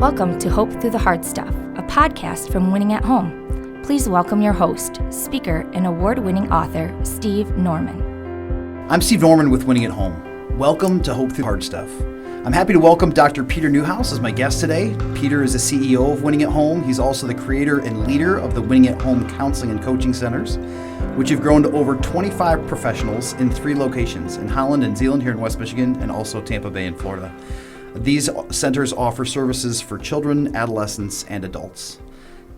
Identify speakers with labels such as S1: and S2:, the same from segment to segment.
S1: Welcome to Hope Through the Hard Stuff, a podcast from Winning at Home. Please welcome your host, speaker, and award-winning author, Steve Norman.
S2: I'm Steve Norman with Winning at Home. Welcome to Hope Through the Hard Stuff. I'm happy to welcome Dr. Peter Newhouse as my guest today. Peter is the CEO of Winning at Home. He's also the creator and leader of the Winning at Home Counseling and Coaching Centers, which have grown to over 25 professionals in 3 locations, in Holland and Zeeland here in West Michigan, and also Tampa Bay in Florida. These centers offer services for children, adolescents, and adults.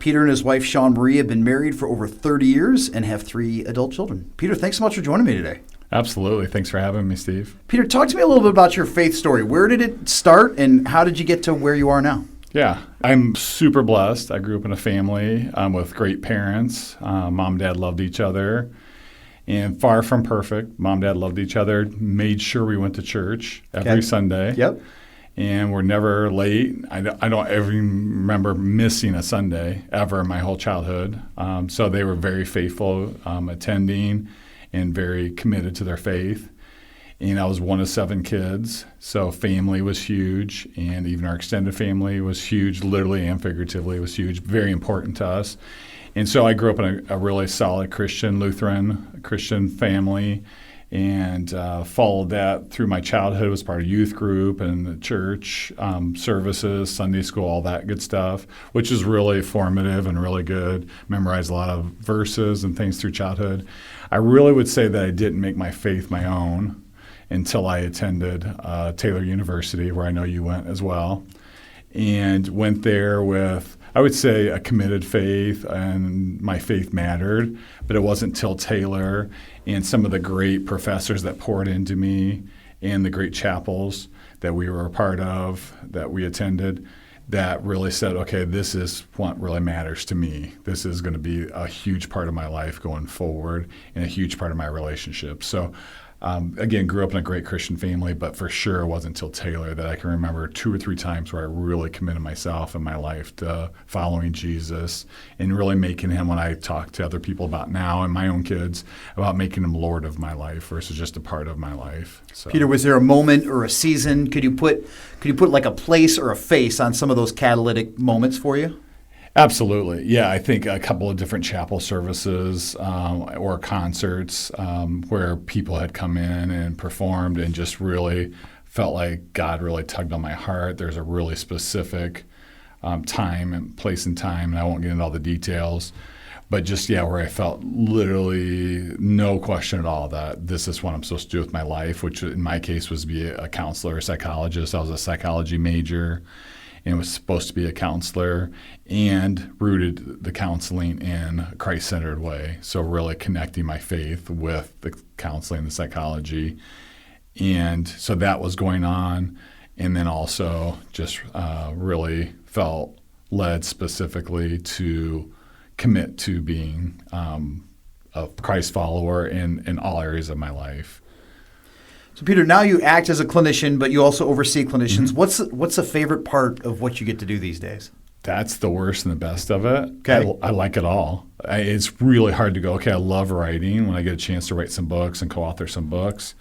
S2: Peter and his wife, Sean Marie, have been married for over 30 years and have 3 adult children. Peter, thanks so much for joining me today.
S3: Absolutely. Thanks for having me, Steve.
S2: Peter, talk to me a little bit about your faith story. Where did it start, and how did you get to where you are now?
S3: Yeah, I'm super blessed. I grew up in a family with great parents. Mom and dad loved each other. And far from perfect, mom and dad loved each other, made sure we went to church every Sunday.
S2: Yep.
S3: And we're never late. I don't ever remember missing a Sunday ever in my whole childhood. So they were very faithful attending and very committed to their faith. And I was one of 7 kids, so family was huge, and even our extended family was huge, literally and figuratively. It was huge, very important to us. And so I grew up in a really solid Christian, Lutheran Christian family, and followed that through my childhood. Was part of youth group and the church services, Sunday school, all that good stuff, which is really formative and really good. Memorized a lot of verses and things through childhood. I really would say that I didn't make my faith my own until I attended Taylor University, where I know you went as well, and went there with, I would say, a committed faith, and my faith mattered, but it wasn't till Taylor and some of the great professors that poured into me and the great chapels that we were a part of, that we attended, that really said, okay, this is what really matters to me. This is going to be a huge part of my life going forward and a huge part of my relationship. So again, grew up in a great Christian family, but for sure it wasn't until Taylor that I can remember 2 or 3 times where I really committed myself and my life to following Jesus and really making him, when I talk to other people about now and my own kids, about making him Lord of my life versus just a part of my life. So.
S2: Peter, was there a moment or a season? Could you put like a place or a face on some of those catalytic moments for you?
S3: Absolutely. Yeah, I think a couple of different chapel services or concerts where people had come in and performed and just really felt like God really tugged on my heart. There's a really specific time and place and time, and I won't get into all the details, but just, where I felt literally no question at all that this is what I'm supposed to do with my life, which in my case was be a counselor, a psychologist. I was a psychology major and was supposed to be a counselor, and rooted the counseling in a Christ-centered way. So really connecting my faith with the counseling, the psychology. And so that was going on. And then also just really felt led specifically to commit to being a Christ follower in all areas of my life.
S2: So, Peter, now you act as a clinician, but you also oversee clinicians. Mm-hmm. What's the favorite part of what you get to do these days?
S3: That's the worst and the best of it.
S2: Okay.
S3: I like it all. It's really hard to go, okay, I love writing. When I get a chance to write some books and co-author some books,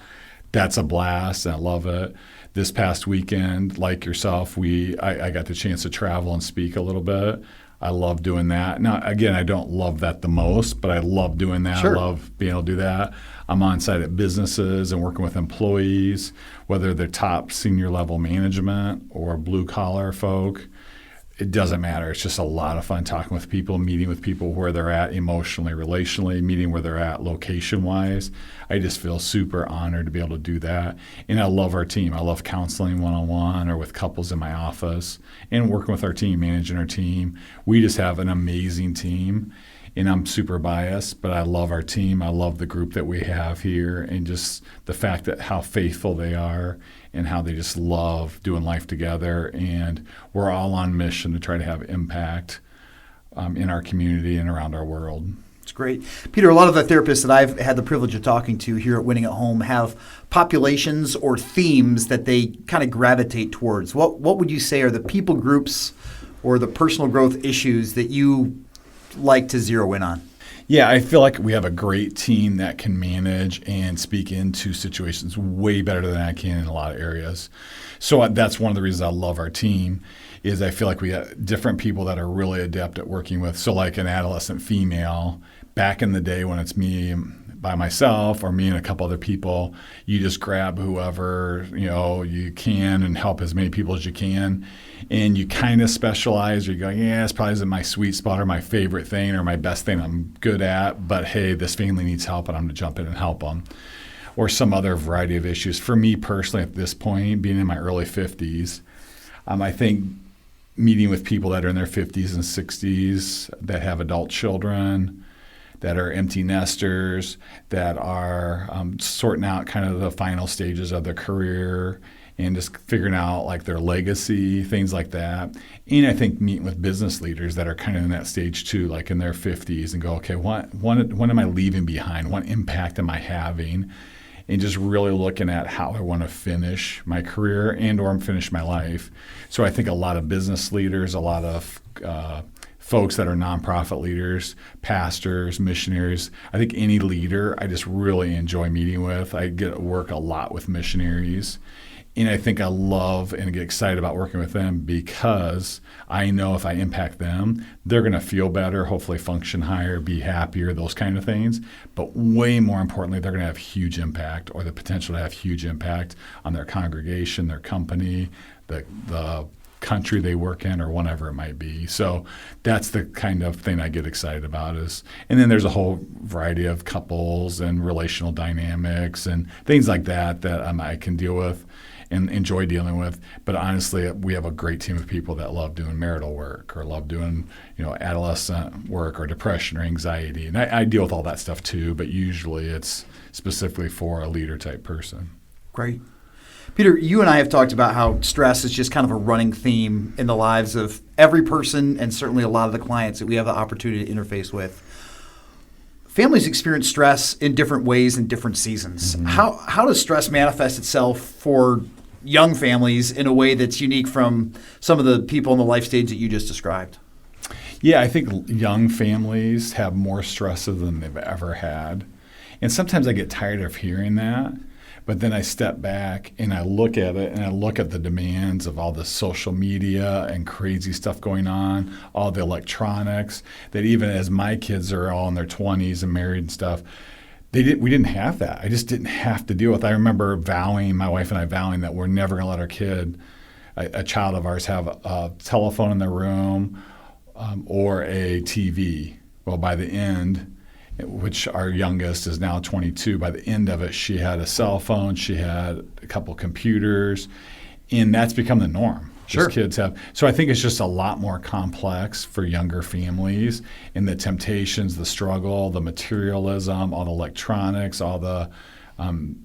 S3: that's a blast, and I love it. This past weekend, like yourself, I got the chance to travel and speak a little bit. I love doing that. Now, again, I don't love that the most, but I love doing that.
S2: Sure.
S3: I love being able to do that. I'm on site at businesses and working with employees, whether they're top senior level management or blue collar folk. It doesn't matter. It's just a lot of fun talking with people, meeting with people where they're at emotionally, relationally, meeting where they're at location-wise. I just feel super honored to be able to do that. And I love our team. I love counseling one-on-one or with couples in my office and working with our team, managing our team. We just have an amazing team. And I'm super biased, but I love our team. I love the group that we have here, and just the fact that how faithful they are and how they just love doing life together. And we're all on mission to try to have impact in our community and around our world.
S2: It's great. Peter, a lot of the therapists that I've had the privilege of talking to here at Winning at Home have populations or themes that they kind of gravitate towards. What would you say are the people groups or the personal growth issues that you like to zero in on?
S3: Yeah, I feel like we have a great team that can manage and speak into situations way better than I can in a lot of areas. So that's one of the reasons I love our team is I feel like we have different people that are really adept at working with. So like an adolescent female, back in the day when it's me by myself or me and a couple other people, you just grab whoever you can and help as many people as you can. And you kind of specialize, or you go, yeah, it's probably isn't my sweet spot or my favorite thing or my best thing I'm good at, but hey, this family needs help and I'm going to jump in and help them. Or some other variety of issues. For me personally at this point, being in my early 50s, I think meeting with people that are in their 50s and 60s that have adult children, that are empty nesters, that are sorting out kind of the final stages of their career and just figuring out like their legacy, things like that. And I think meeting with business leaders that are kind of in that stage too, like in their 50s, and go, okay, what am I leaving behind? What impact am I having? And just really looking at how I want to finish my career and or finish my life. So I think a lot of business leaders, a lot of folks that are nonprofit leaders, pastors, missionaries. I think any leader I just really enjoy meeting with. I get to work a lot with missionaries. And I think I love and get excited about working with them because I know if I impact them, they're going to feel better, hopefully function higher, be happier, those kind of things. But way more importantly, they're going to have huge impact or the potential to have huge impact on their congregation, their company, the country they work in or whatever it might be. So that's the kind of thing I get excited about and then there's a whole variety of couples and relational dynamics and things like that I can deal with and enjoy dealing with. But honestly, we have a great team of people that love doing marital work or love doing, adolescent work or depression or anxiety. And I deal with all that stuff too, but usually it's specifically for a leader type person.
S2: Great. Peter, you and I have talked about how stress is just kind of a running theme in the lives of every person and certainly a lot of the clients that we have the opportunity to interface with. Families experience stress in different ways in different seasons. Mm-hmm. How does stress manifest itself for young families in a way that's unique from some of the people in the life stage that you just described?
S3: Yeah, I think young families have more stresses than they've ever had. And sometimes I get tired of hearing that. But then I step back and I look at it and I look at the demands of all the social media and crazy stuff going on, all the electronics, that even as my kids are all in their 20s and married and stuff, we didn't have that. I just didn't have to deal with it. I remember my wife and I vowing that we're never going to let our kid, a child of ours, have a telephone in their room or a TV. Well, by the end, which our youngest is now 22. By the end of it, she had a cell phone, she had a couple computers, and that's become the norm.
S2: Sure.
S3: Kids have. So I think it's just a lot more complex for younger families, and the temptations, the struggle, the materialism, all the electronics, all the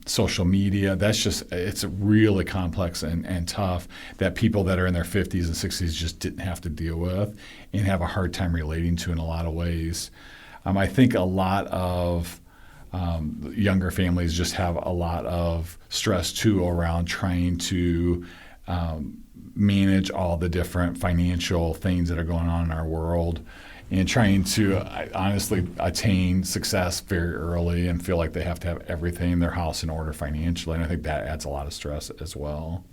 S3: social media. It's really complex and tough that people that are in their 50s and 60s just didn't have to deal with and have a hard time relating to in a lot of ways. I think a lot of younger families just have a lot of stress too around trying to manage all the different financial things that are going on in our world and trying to honestly attain success very early and feel like they have to have everything in their house in order financially. And I think that adds a lot of stress as well.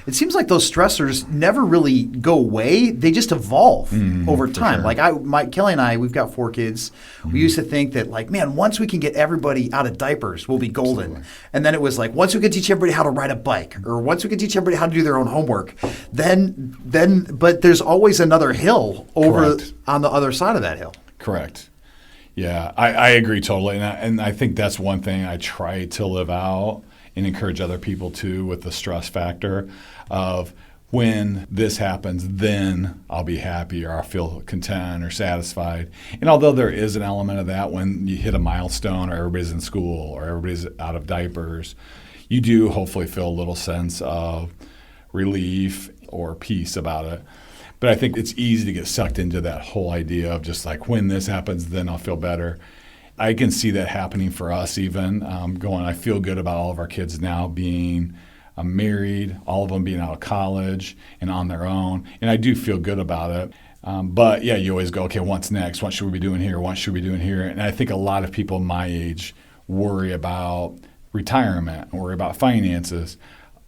S2: It seems like those stressors never really go away. They just evolve over time.
S3: Sure.
S2: Like Kelly and I, we've got 4 kids. We used to think that once we can get everybody out of diapers, we'll be golden.
S3: Absolutely.
S2: And then it was like, once we can teach everybody how to ride a bike, or once we can teach everybody how to do their own homework, but there's always another hill over
S3: Correct.
S2: On the other side of that hill.
S3: Correct. Yeah, I agree totally. And I think that's one thing I try to live out and encourage other people too, with the stress factor of when this happens, then I'll be happy or I'll feel content or satisfied. And although there is an element of that when you hit a milestone or everybody's in school or everybody's out of diapers, you do hopefully feel a little sense of relief or peace about it. But I think it's easy to get sucked into that whole idea of just like, when this happens, then I'll feel better. I can see that happening for us even. I feel good about all of our kids now being married, all of them being out of college and on their own. And I do feel good about it. But yeah, you always go, okay, what's next? What should we be doing here? What should we be doing here? And I think a lot of people my age worry about retirement, worry about finances.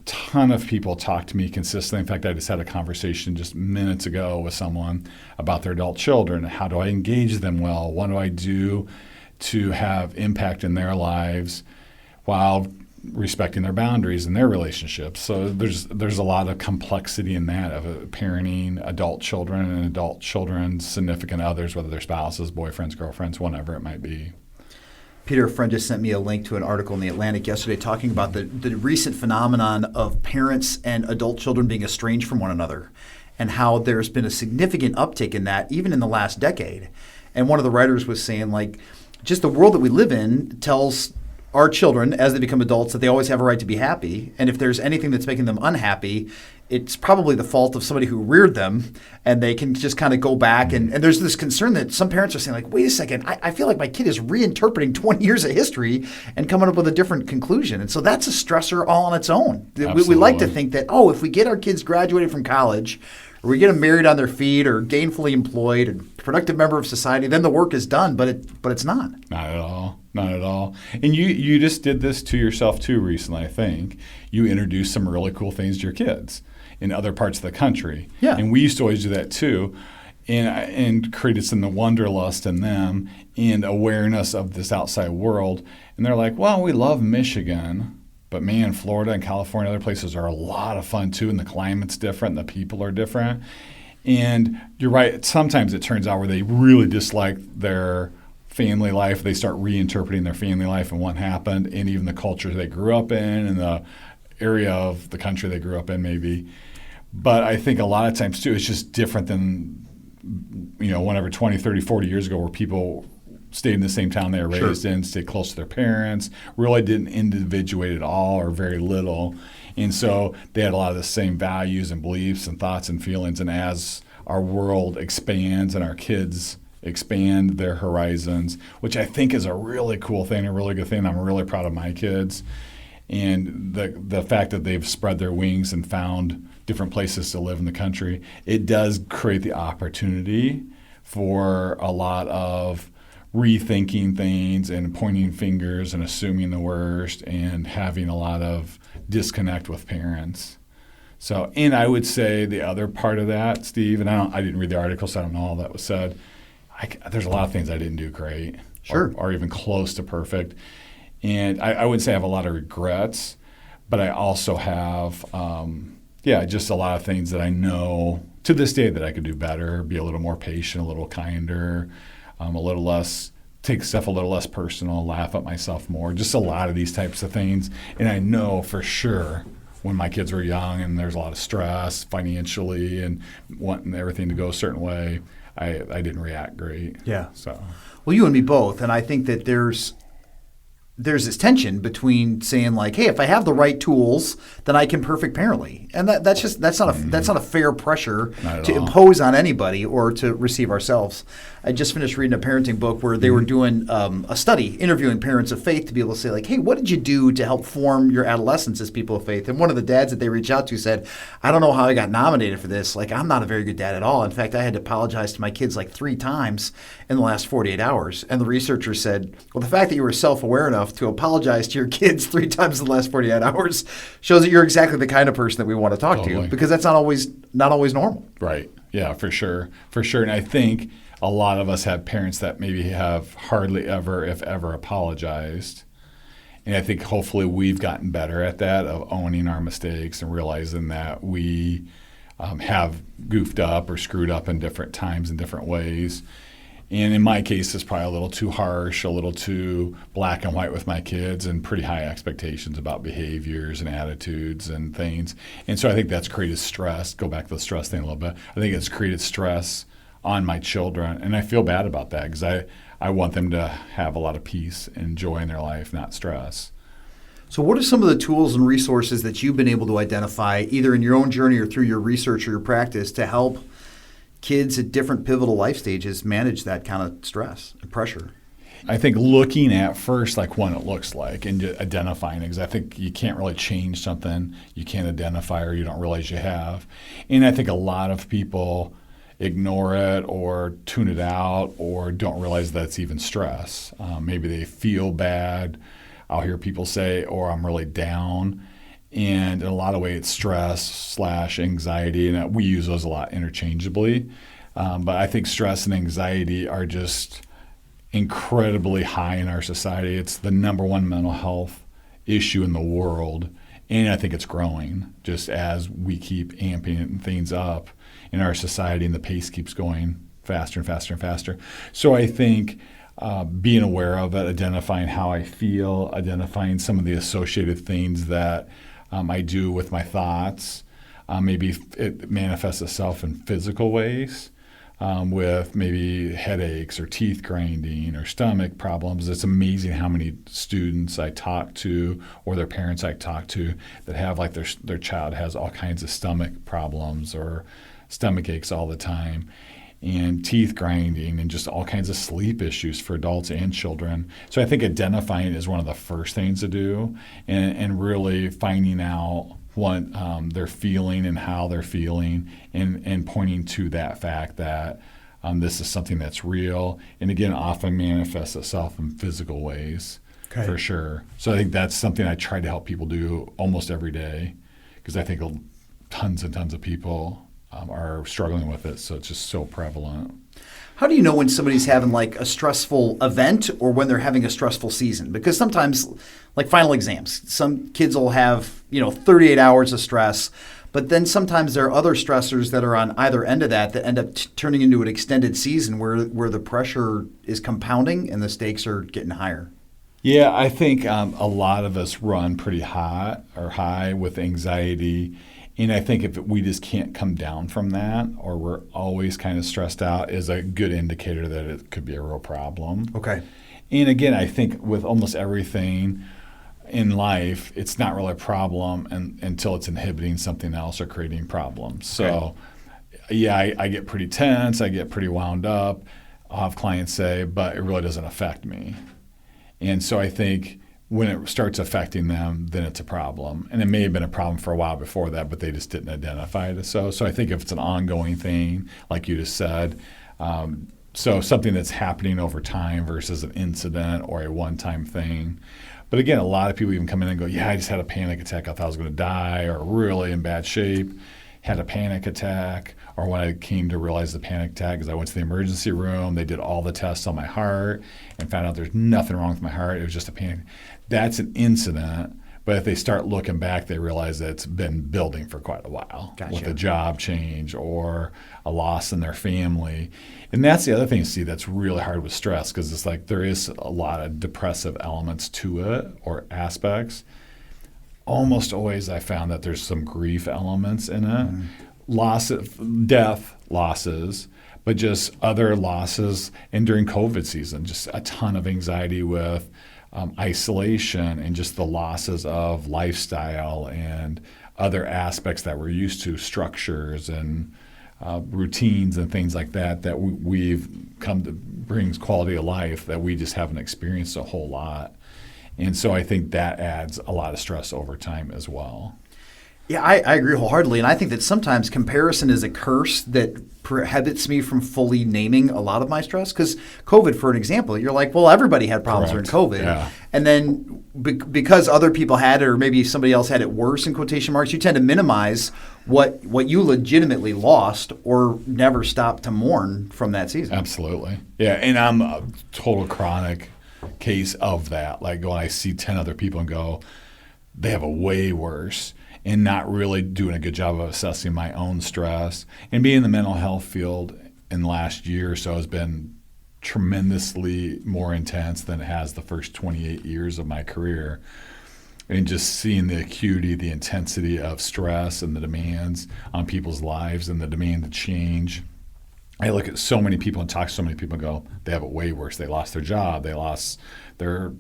S3: A ton of people talk to me consistently. In fact, I just had a conversation just minutes ago with someone about their adult children. How do I engage them well? What do I do to have impact in their lives while respecting their boundaries and their relationships? So there's a lot of complexity in that of parenting adult children and adult children's significant others, whether they're spouses, boyfriends, girlfriends, whatever it might be.
S2: Peter, a friend just sent me a link to an article in The Atlantic yesterday talking about the recent phenomenon of parents and adult children being estranged from one another, and how there's been a significant uptick in that even in the last decade. And one of the writers was saying, like, just the world that we live in tells our children as they become adults that they always have a right to be happy. And if there's anything that's making them unhappy, it's probably the fault of somebody who reared them, and they can just kind of go back. And there's this concern that some parents are saying, like, wait a second, I feel like my kid is reinterpreting 20 years of history and coming up with a different conclusion. And so that's a stressor all on its own. We like to think that, if we get our kids graduated from college, or we get them married on their feet or gainfully employed and productive member of society, then the work is done, but it's not.
S3: Not at all. Not at all. And you just did this to yourself too recently, I think. You introduced some really cool things to your kids in other parts of the country.
S2: Yeah.
S3: And we used to always do that too, and created some wanderlust in them and awareness of this outside world. And they're like, well, we love Michigan, but man, Florida and California, other places are a lot of fun too, and the climate's different, and the people are different. And you're right, sometimes it turns out where they really dislike their family life, they start reinterpreting their family life and what happened, and even the culture they grew up in and the area of the country they grew up in maybe. But I think a lot of times too, it's just different than, whenever 20, 30, 40 years ago where people stayed in the same town they were raised in, stayed close to their parents, really didn't individuate at all or very little. And so they had a lot of the same values and beliefs and thoughts and feelings. And as our world expands and our kids expand their horizons, which I think is a really cool thing, a really good thing. I'm really proud of my kids. And the fact that they've spread their wings and found different places to live in the country, it does create the opportunity for a lot of rethinking things and pointing fingers and assuming the worst and having a lot of disconnect with parents. So, and I would say the other part of that, Steve, and I didn't read the article, so I don't know all that was said. There's a lot of things I didn't do great, or even close to perfect. And I wouldn't say I have a lot of regrets, but I also have, just a lot of things that I know to this day that I could do better, be a little more patient, a little kinder, a little less, take stuff a little less personal, laugh at myself more, just a lot of these types of things. And I know for sure when my kids were young and there's a lot of stress financially and wanting everything to go a certain way, I didn't react great.
S2: Yeah.
S3: So,
S2: well, you and me both. And I think that there's this tension between saying, like, hey, if I have the right tools, then I can perfect parently. And that's not a fair pressure to impose on anybody or to receive ourselves. I just finished reading a parenting book where they were doing a study interviewing parents of faith to be able to say, like, hey, what did you do to help form your adolescents as people of faith? And one of the dads that they reached out to said, I don't know how I got nominated for this. Like, I'm not a very good dad at all. In fact, I had to apologize to my kids like 3 times in the last 48 hours. And the researcher said, well, the fact that you were self-aware enough to apologize to your kids 3 times in the last 48 hours shows that you're exactly the kind of person that we want to talk to, because that's not always normal.
S3: Right. Yeah, for sure. And I think a lot of us have parents that maybe have hardly ever, if ever, apologized. And I think hopefully we've gotten better at that, of owning our mistakes and realizing that we have goofed up or screwed up in different times in different ways. And in my case, it's probably a little too harsh, a little too black and white with my kids, and pretty high expectations about behaviors and attitudes and things. And so I think that's created stress. Go back to the stress thing a little bit. I think it's created stress on my children, and I feel bad about that because I want them to have a lot of peace and joy in their life, not stress.
S2: So what are some of the tools and resources that you've been able to identify, either in your own journey or through your research or your practice, to help kids at different pivotal life stages manage that kind of stress and pressure?
S3: I think looking at first like what it looks like and identifying it, because I think you can't really change something you can't identify or you don't realize you have. And I think a lot of people ignore it or tune it out or don't realize that's even stress. Maybe they feel bad. I'll hear people say, or I'm really down. And in a lot of ways, it's stress / anxiety, and we use those a lot interchangeably. But I think stress and anxiety are just incredibly high in our society. It's the number one mental health issue in the world, and I think it's growing just as we keep amping things up in our society, and the pace keeps going faster and faster and faster. So I think being aware of it, identifying how I feel, identifying some of the associated things that I do with my thoughts, maybe it manifests itself in physical ways. With maybe headaches or teeth grinding or stomach problems. It's amazing how many students I talk to or their parents I talk to that have like their child has all kinds of stomach problems or stomach aches all the time and teeth grinding and just all kinds of sleep issues for adults and children. So I think identifying is one of the first things to do and really finding out what they're feeling and how they're feeling and pointing to that fact that this is something that's real and again often manifests itself in physical ways for sure. So I think that's something I try to help people do almost every day because I think tons and tons of people are struggling with it, so it's just so prevalent.
S2: How do you know when somebody's having like a stressful event or when they're having a stressful season? Because sometimes, like final exams, some kids will have 38 hours of stress, but then sometimes there are other stressors that are on either end of that end up turning into an extended season where the pressure is compounding and the stakes are getting higher.
S3: Yeah, I think a lot of us run pretty high with anxiety. And I think if we just can't come down from that or we're always kind of stressed out is a good indicator that it could be a real problem.
S2: Okay.
S3: And again, I think with almost everything in life, it's not really a problem until it's inhibiting something else or creating problems. So, I get pretty tense. I get pretty wound up. I'll have clients say, but it really doesn't affect me. And so I think when it starts affecting them, then it's a problem. And it may have been a problem for a while before that, but they just didn't identify it as so. So I think if it's an ongoing thing, like you just said, so something that's happening over time versus an incident or a one-time thing. But again, a lot of people even come in and go, I just had a panic attack. I thought I was going to die or really in bad shape, had a panic attack. Or when I came to realize the panic attack is I went to the emergency room, they did all the tests on my heart and found out there's nothing wrong with my heart. It was just a panic. That's an incident, but if they start looking back, they realize that it's been building for quite a while with a job change or a loss in their family. And that's the other thing you see that's really hard with stress because it's like there is a lot of depressive elements to it or aspects. Almost always I found that there's some grief elements in it. Loss of death losses, but just other losses. And during COVID season, just a ton of anxiety with isolation and just the losses of lifestyle and other aspects that we're used to, structures and routines and things like that we've come to brings quality of life that we just haven't experienced a whole lot. And so I think that adds a lot of stress over time as well.
S2: Yeah, I agree wholeheartedly. And I think that sometimes comparison is a curse that prohibits me from fully naming a lot of my stress. Because COVID, for an example, you're like, well, everybody had problems during COVID.
S3: Yeah.
S2: And then because other people had it or maybe somebody else had it worse, in quotation marks, you tend to minimize what you legitimately lost or never stopped to mourn from that season.
S3: Absolutely. Yeah, and I'm a total chronic case of that. Like when I see 10 other people and go, they have a way worse. And not really doing a good job of assessing my own stress. And being in the mental health field in the last year or so has been tremendously more intense than it has the first 28 years of my career. And just seeing the acuity, the intensity of stress and the demands on people's lives and the demand to change. I look at so many people and talk to so many people and go, they have it way worse. They lost their job. They lost their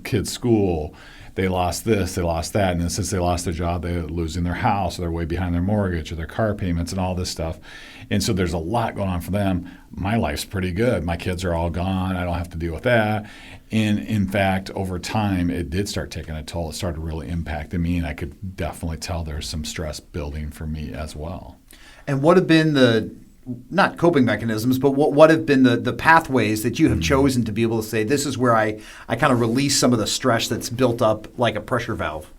S3: kids' school. They lost this, they lost that. And then since they lost their job, they're losing their house or they're way behind their mortgage or their car payments and all this stuff. And so there's a lot going on for them. My life's pretty good. My kids are all gone. I don't have to deal with that. And in fact, over time, it did start taking a toll. It started really impacting me. And I could definitely tell there's some stress building for me as well.
S2: And what have been not coping mechanisms, but what have been the pathways that you have chosen to be able to say, this is where I kind of release some of the stress that's built up like a pressure valve?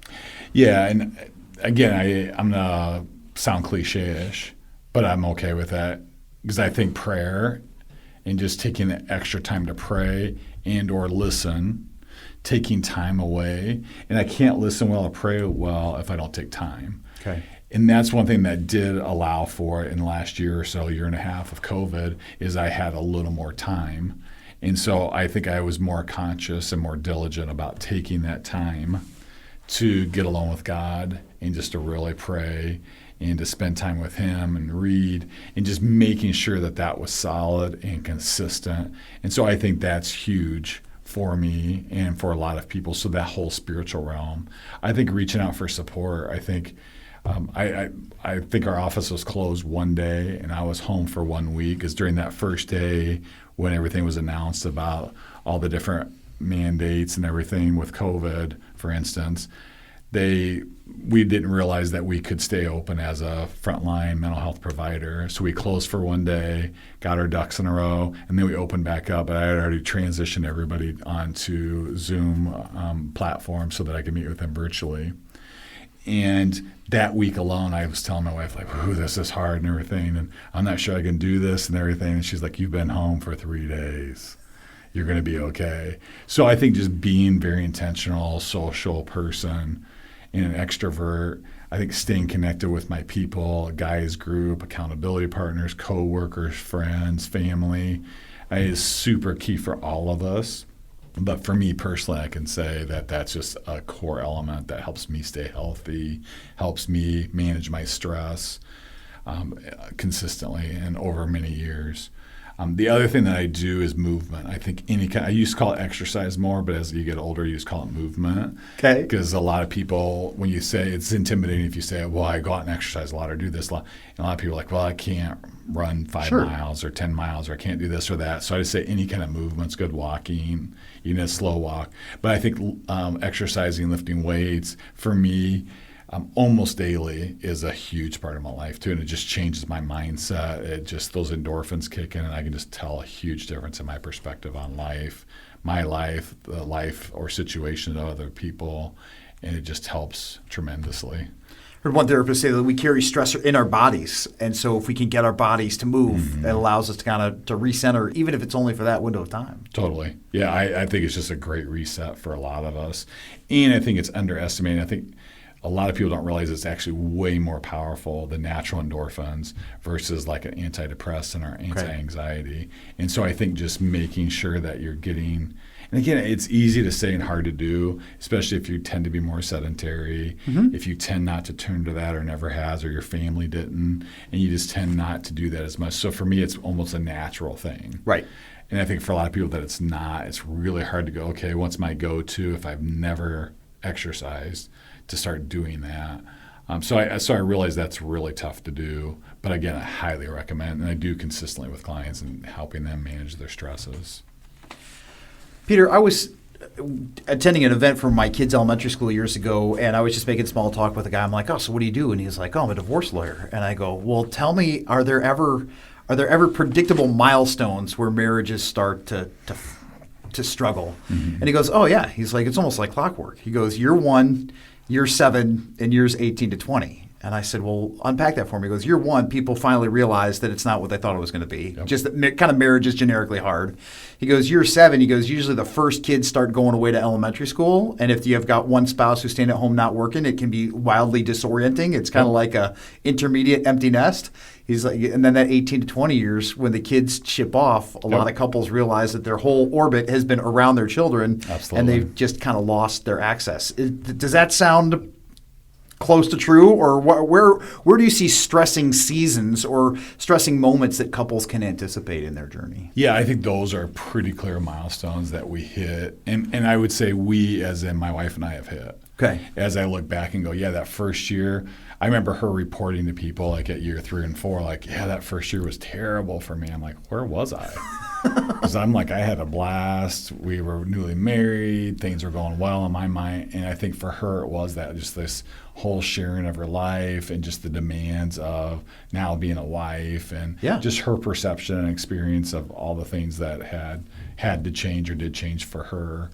S3: Yeah, and again, I'm going to sound cliche-ish, but I'm okay with that because I think prayer and just taking the extra time to pray and or listen, taking time away, and I can't listen well or pray well if I don't take time.
S2: Okay.
S3: And that's one thing that did allow for it in the last year or so, year and a half of COVID, is I had a little more time. And so I think I was more conscious and more diligent about taking that time to get alone with God and just to really pray and to spend time with Him and read and just making sure that that was solid and consistent. And so I think that's huge for me and for a lot of people. So that whole spiritual realm. I think reaching out for support, I think I think our office was closed one day and I was home for 1 week because during that first day when everything was announced about all the different mandates and everything with COVID, for instance, we didn't realize that we could stay open as a frontline mental health provider. So we closed for 1 day, got our ducks in a row, and then we opened back up. But I had already transitioned everybody onto Zoom platform so that I could meet with them virtually. And that week alone, I was telling my wife, like, ooh, this is hard and everything, and I'm not sure I can do this and everything. And she's like, you've been home for 3 days. You're going to be okay. So I think just being very intentional, social person, and an extrovert, I think staying connected with my people, a guys group, accountability partners, co-workers, friends, family, is super key for all of us. But for me personally, I can say that that's just a core element that helps me stay healthy, helps me manage my stress consistently and over many years. The other thing that I do is movement. I think I used to call it exercise more, but as you get older, you just call it movement.
S2: Okay.
S3: Because a lot of people, when you say, it's intimidating if you say, well, I go out and exercise a lot or do this a lot. And a lot of people are like, well, I can't run 5 miles or 10 miles or I can't do this or that. So I just say any kind of movement's good, walking, even a slow walk. But I think exercising, lifting weights, for me, almost daily is a huge part of my life too, and it just changes my mindset. It just, those endorphins kick in, and I can just tell a huge difference in my perspective on life, my life, the life or situation of other people, and it just helps tremendously.
S2: I heard one therapist say that we carry stress in our bodies, and so if we can get our bodies to move, it allows us to kind of to recenter, even if it's only for that window of time.
S3: Totally. Yeah, I think it's just a great reset for a lot of us, and I think it's underestimated. I think a lot of people don't realize it's actually way more powerful, the natural endorphins, versus like an antidepressant or anti-anxiety. And so I think just making sure that you're getting, and again, it's easy to say and hard to do, especially if you tend to be more sedentary, if you tend not to turn to that or never has, or your family didn't, and you just tend not to do that as much. So for me, it's almost a natural thing.
S2: Right.
S3: And I think for a lot of people that it's not, it's really hard to go, okay, what's my go-to if I've never exercised, to start doing that. So I realize that's really tough to do. But again, I highly recommend, and I do consistently with clients and helping them manage their stresses.
S2: Peter, I was attending an event for my kids' elementary school years ago, and I was just making small talk with a guy. I'm like, oh, so what do you do? And he's like, oh, I'm a divorce lawyer. And I go, well, tell me, are there ever predictable milestones where marriages start to struggle? And he goes, oh, yeah. He's like, it's almost like clockwork. He goes, year 1, year 7, and years 18 to 20. And I said, well, unpack that for me. He goes, year 1, people finally realize that it's not what they thought it was going to be. Yep. Just that kind of marriage is generically hard. He goes, year 7, he goes, usually the first kids start going away to elementary school. And if you have got one spouse who's staying at home not working, it can be wildly disorienting. It's kind of like a intermediate empty nest. He's like, and then that 18 to 20 years, when the kids ship off, a lot of couples realize that their whole orbit has been around their children.
S3: Absolutely.
S2: And they've just kind of lost their access. Does that sound close to true, or where do you see stressing seasons or stressing moments that couples can anticipate in their journey?
S3: Yeah, I think those are pretty clear milestones that we hit, and I would say we, as in my wife and I, have hit.
S2: Okay.
S3: As I look back and go, yeah, that first year, I remember her reporting to people like at year 3 and 4, like, yeah, that first year was terrible for me. I'm like, where was I? Because I'm like, I had a blast. We were newly married. Things were going well in my mind. And I think for her, it was that just this whole sharing of her life and just the demands of now being a wife and just her perception and experience of all the things that had to change or did change for her.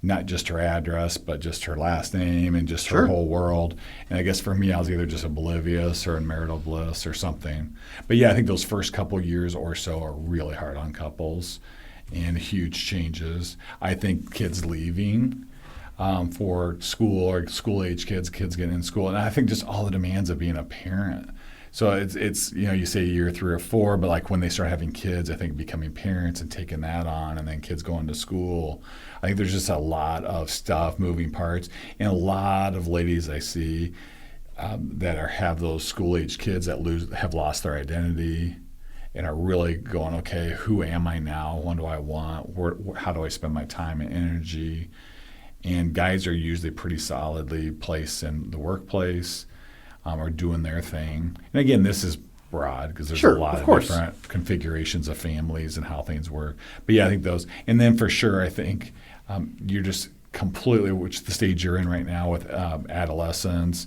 S3: Not just her address, but just her last name and just her whole world. And I guess for me, I was either just oblivious or in marital bliss or something. But yeah, I think those first couple years or so are really hard on couples and huge changes. I think kids leaving for school or school-age kids getting in school. And I think just all the demands of being a parent. So it's you say year 3 or 4, but like when they start having kids, I think becoming parents and taking that on, and then kids going to school, I think there's just a lot of stuff, moving parts, and a lot of ladies I see that have those school-age kids that have lost their identity and are really going, okay, who am I now? What do I want? How do I spend my time and energy? And guys are usually pretty solidly placed in the workplace. Are doing their thing. And again, this is broad because there's a lot of different configurations of families and how things work. But yeah, I think those. And then for sure, I think you're just completely, which the stage you're in right now with adolescence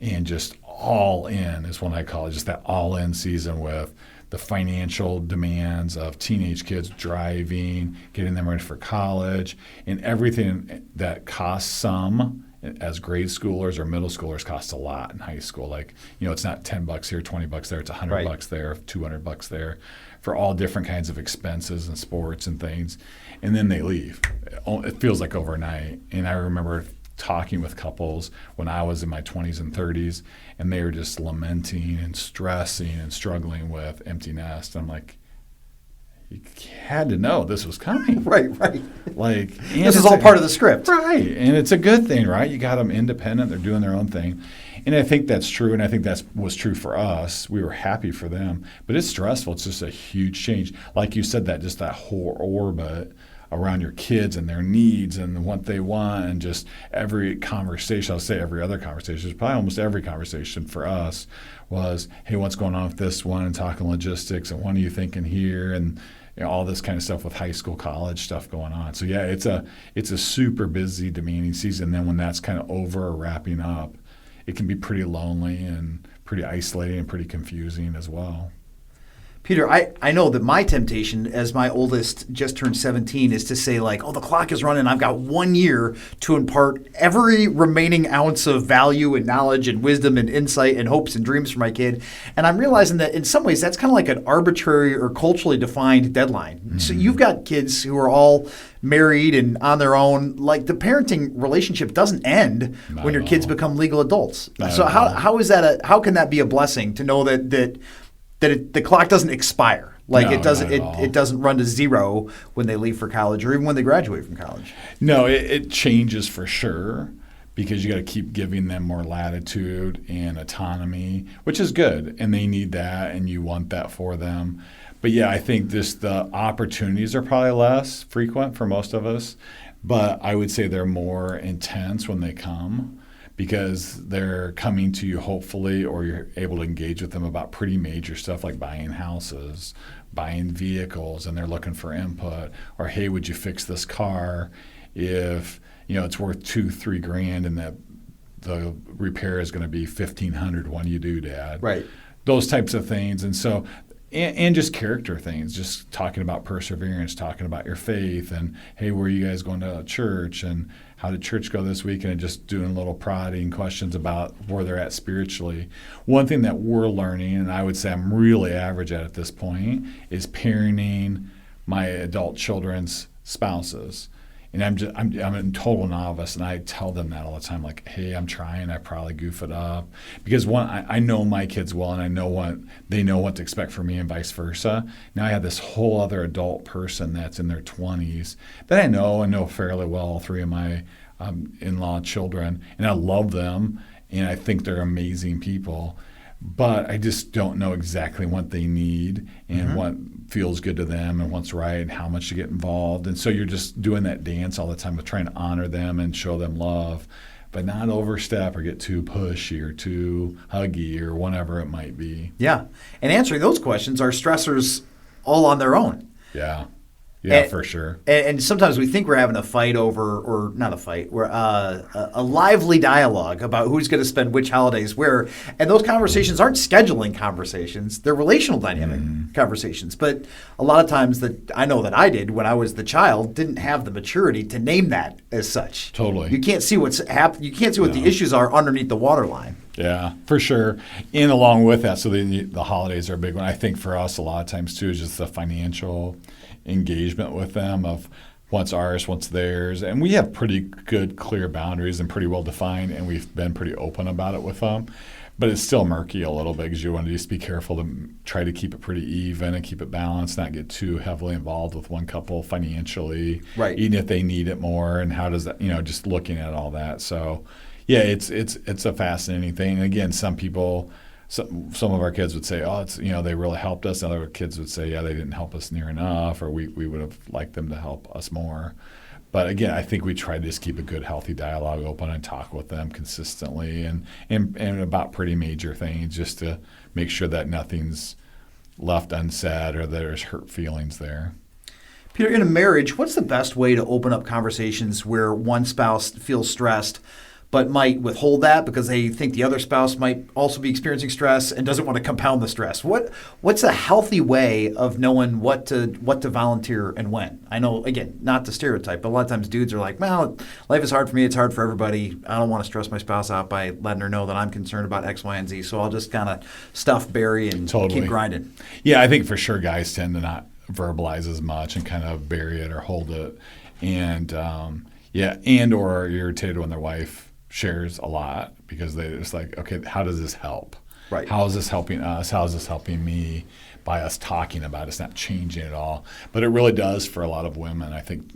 S3: and just all in is what I call it, just that all in season with the financial demands of teenage kids driving, getting them ready for college, and everything that costs some as grade schoolers or middle schoolers costs a lot in high school. Like, it's not $10 here, $20 there, it's $100 there, $200 there for all different kinds of expenses and sports and things. And then they leave. It feels like overnight. And I remember talking with couples when I was in my 20s and 30s, and they were just lamenting and stressing and struggling with empty nest. I'm like, you had to know this was coming.
S2: Right.
S3: Like,
S2: this is all part of the script.
S3: Right. And it's a good thing, right? You got them independent. They're doing their own thing. And I think that's true. And I think that was true for us. We were happy for them. But it's stressful. It's just a huge change. Like you said, just that whole orbit around your kids and their needs and what they want, and just every conversation, I'll say every other conversation, probably almost every conversation for us was, hey, what's going on with this one, and talking logistics, and what are you thinking here, and all this kind of stuff with high school, college stuff going on. So yeah, it's a super busy, demanding season. Then when that's kind of over or wrapping up, it can be pretty lonely and pretty isolating and pretty confusing as well.
S2: Peter, I know that my temptation as my oldest just turned 17 is to say like, oh, the clock is running. I've got 1 year to impart every remaining ounce of value and knowledge and wisdom and insight and hopes and dreams for my kid. And I'm realizing that in some ways that's kind of like an arbitrary or culturally defined deadline. Mm-hmm. So you've got kids who are all married and on their own. Like the parenting relationship doesn't end when your kids become legal adults. So how is that? How can that be a blessing to know that the clock doesn't expire? Like it doesn't run to zero when they leave for college or even when they graduate from college.
S3: No, it changes for sure, because you got to keep giving them more latitude and autonomy, which is good, and they need that, and you want that for them. But yeah, I think the opportunities are probably less frequent for most of us, but I would say they're more intense when they come, because they're coming to you hopefully, or you're able to engage with them about pretty major stuff like buying houses, buying vehicles, and they're looking for input. Or, hey, would you fix this car if it's worth $2-3 grand and the repair is going to be $1,500? What do you do, Dad?
S2: Right.
S3: Those types of things. And so, and just character things, just talking about perseverance, talking about your faith, and hey, where are you guys going to church, and how did church go this week, and just doing little prodding questions about where they're at spiritually. One thing that we're learning, and I would say I'm really average at this point, is parenting my adult children's spouses. And I'm a total novice, and I tell them that all the time, like, hey, I'm trying, I probably goof it up. Because one, I know my kids well, and I know what to expect from me, and vice versa. Now I have this whole other adult person that's in their 20s that I know fairly well, all 3 of my in-law children, and I love them, and I think they're amazing people. But I just don't know exactly what they need and what feels good to them and what's right and how much to get involved. And so you're just doing that dance all the time of trying to honor them and show them love, but not overstep or get too pushy or too huggy or whatever it might be.
S2: Yeah. And answering those questions are stressors all on their own.
S3: Yeah. Yeah, for sure.
S2: And sometimes we think we're having a fight over, or not a fight, we're a lively dialogue about who's going to spend which holidays where. And those conversations aren't scheduling conversations; they're relational dynamic conversations. But a lot of times that I know that I did when I was the child didn't have the maturity to name that as such.
S3: Totally.
S2: You can't see what's happening. You can't see what the issues are underneath the waterline.
S3: Yeah, for sure. And along with that, so the holidays are a big one. I think for us, a lot of times too, is just the financial engagement with them of what's ours, what's theirs. And we have pretty good, clear boundaries and pretty well defined, and we've been pretty open about it with them. But it's still murky a little bit because you want to just be careful to try to keep it pretty even and keep it balanced, not get too heavily involved with one couple financially,
S2: right?
S3: Even if they need it more, and how does that, just looking at all that. So, yeah, it's a fascinating thing. And again, some people, some of our kids would say, oh, it's they really helped us. Other kids would say, yeah, they didn't help us near enough, or we would have liked them to help us more. But again, I think we try to just keep a good, healthy dialogue open and talk with them consistently and about pretty major things, just to make sure that nothing's left unsaid or there's hurt feelings there.
S2: Peter, in a marriage, what's the best way to open up conversations where one spouse feels stressed but might withhold that because they think the other spouse might also be experiencing stress and doesn't want to compound the stress? What's a healthy way of knowing what to volunteer and when? I know, again, not to stereotype, but a lot of times dudes are like, well, life is hard for me. It's hard for everybody. I don't want to stress my spouse out by letting her know that I'm concerned about X, Y, and Z. So I'll just kind of stuff, bury, and keep grinding.
S3: Yeah, I think for sure guys tend to not verbalize as much and kind of bury it or hold it. And, or are irritated when their wife shares a lot because they're just like, okay, how does this help?
S2: Right.
S3: How is this helping us? How is this helping me by us talking about it? It's not changing at all. But it really does for a lot of women. I think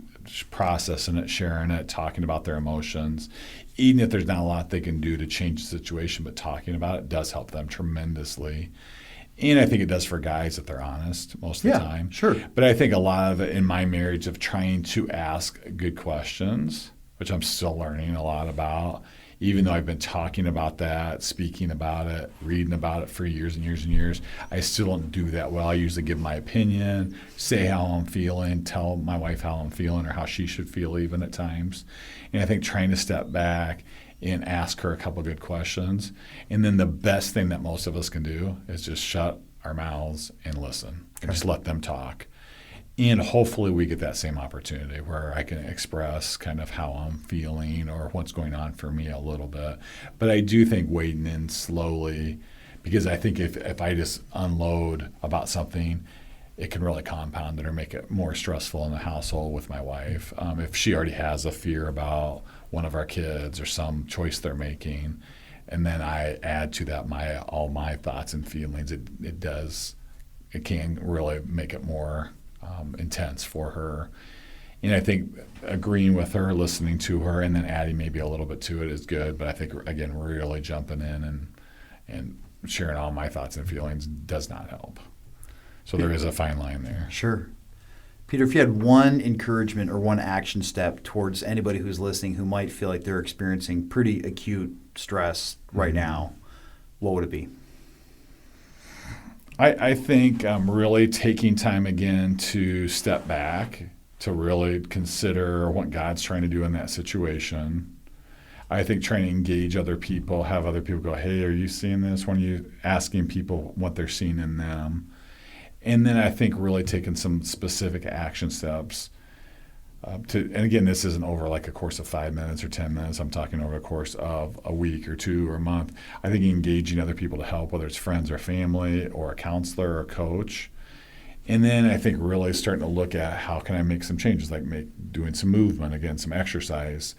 S3: processing it, sharing it, talking about their emotions, even if there's not a lot they can do to change the situation, but talking about it does help them tremendously. And I think it does for guys if they're honest most of the time.
S2: Sure.
S3: But I think a lot of it in my marriage of trying to ask good questions, which I'm still learning a lot about, even though I've been talking about that, speaking about it, reading about it for years and years and years, I still don't do that well. I usually give my opinion, say how I'm feeling, tell my wife how I'm feeling or how she should feel even at times. And I think trying to step back and ask her a couple good questions. And then the best thing that most of us can do is just shut our mouths and listen and just let them talk. And hopefully we get that same opportunity where I can express kind of how I'm feeling or what's going on for me a little bit. But I do think wading in slowly, because I think if I just unload about something, it can really compound it or make it more stressful in the household with my wife. If she already has a fear about one of our kids or some choice they're making, and then I add to that all my thoughts and feelings, it can really make it more intense for her. And I think agreeing with her, listening to her, and then adding maybe a little bit to it is good. But I think, again, really jumping in and sharing all my thoughts and feelings does not help. So there is a fine line there.
S2: Sure. Peter, if you had one encouragement or one action step towards anybody who's listening who might feel like they're experiencing pretty acute stress right now, what would it be?
S3: I think really taking time again to step back, to really consider what God's trying to do in that situation. I think trying to engage other people, have other people go, hey, are you seeing this? When you asking people what they're seeing in them. And then I think really taking some specific action steps and again, this isn't over like a course of 5 minutes or 10 minutes. I'm talking over a course of a week or two or a month. I think engaging other people to help, whether it's friends or family or a counselor or a coach. And then I think really starting to look at how can I make some changes, like doing some movement, again, some exercise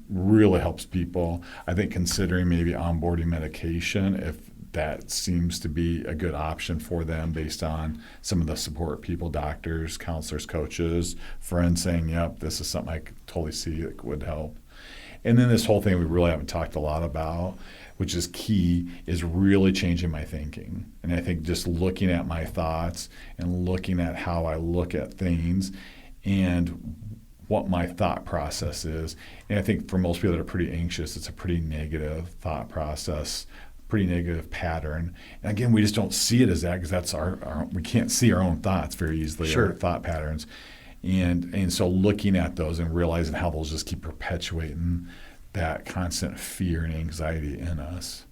S3: really helps people. I think considering maybe onboarding medication if that seems to be a good option for them based on some of the support people, doctors, counselors, coaches, friends saying, yep, this is something I could totally see that would help. And then this whole thing we really haven't talked a lot about, which is key, is really changing my thinking. And I think just looking at my thoughts and looking at how I look at things and what my thought process is. And I think for most people that are pretty anxious, it's a pretty negative thought process, pretty negative pattern. And again, we just don't see it as that because that's we can't see our own thoughts very easily,
S2: Sure.
S3: our thought patterns. And so looking at those and realizing how those just keep perpetuating that constant fear and anxiety in us.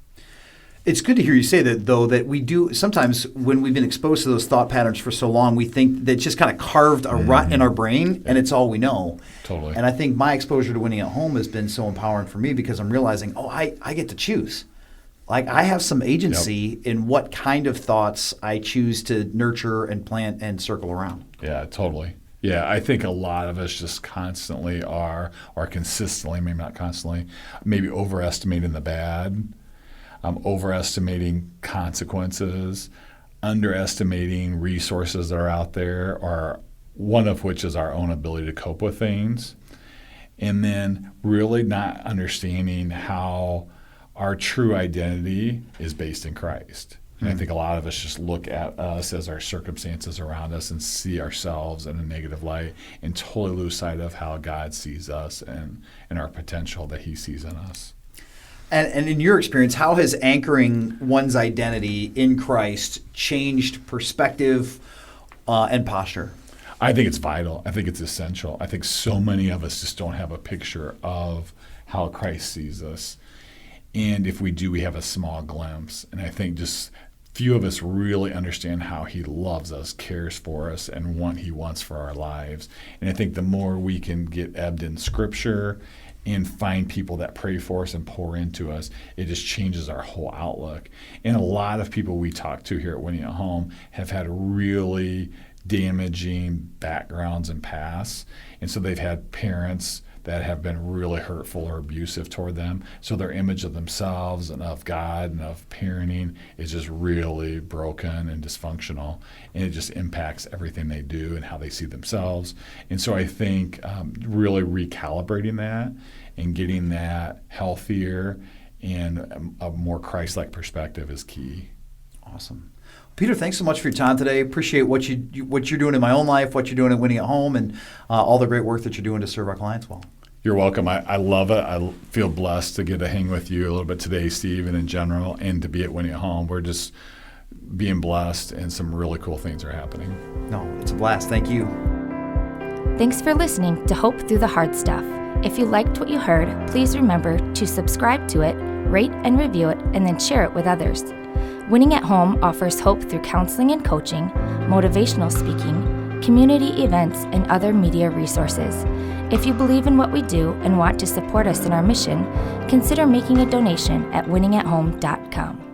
S2: It's good to hear you say that, though, that we do sometimes when we've been exposed to those thought patterns for so long, we think that it's just kind of carved a rut in our brain and it's all we know.
S3: Totally.
S2: And I think my exposure to Winning at Home has been so empowering for me because I'm realizing, I get to choose. Like I have some agency in what kind of thoughts I choose to nurture and plant and circle around.
S3: Yeah, totally. Yeah, I think a lot of us just constantly are, or consistently, maybe not constantly, maybe overestimating the bad, overestimating consequences, underestimating resources that are out there, or one of which is our own ability to cope with things, and then really not understanding how our true identity is based in Christ. And I think a lot of us just look at us as our circumstances around us and see ourselves in a negative light and totally lose sight of how God sees us and our potential that he sees in us.
S2: And in your experience, how has anchoring one's identity in Christ changed perspective and posture?
S3: I think it's vital. I think it's essential. I think so many of us just don't have a picture of how Christ sees us. And if we do, we have a small glimpse. And I think just few of us really understand how he loves us, cares for us, and what he wants for our lives. And I think the more we can get ebbed in Scripture and find people that pray for us and pour into us, it just changes our whole outlook. And a lot of people we talk to here at Winning at Home have had really damaging backgrounds and pasts. And so they've had parents that have been really hurtful or abusive toward them. So their image of themselves and of God and of parenting is just really broken and dysfunctional. And it just impacts everything they do and how they see themselves. And so I think really recalibrating that and getting that healthier and a more Christ-like perspective is key.
S2: Awesome. Peter, thanks so much for your time today. Appreciate what you're doing in my own life, what you're doing at Winning at Home, and all the great work that you're doing to serve our clients well.
S3: You're welcome. I love it. I feel blessed to get to hang with you a little bit today, Steve, and in general, and to be at Winning at Home. We're just being blessed, and some really cool things are happening.
S2: No, it's a blast. Thank you.
S1: Thanks for listening to Hope Through the Hard Stuff. If you liked what you heard, please remember to subscribe to it, rate and review it, and then share it with others. Winning at Home offers hope through counseling and coaching, motivational speaking, community events, and other media resources. If you believe in what we do and want to support us in our mission, consider making a donation at winningathome.com.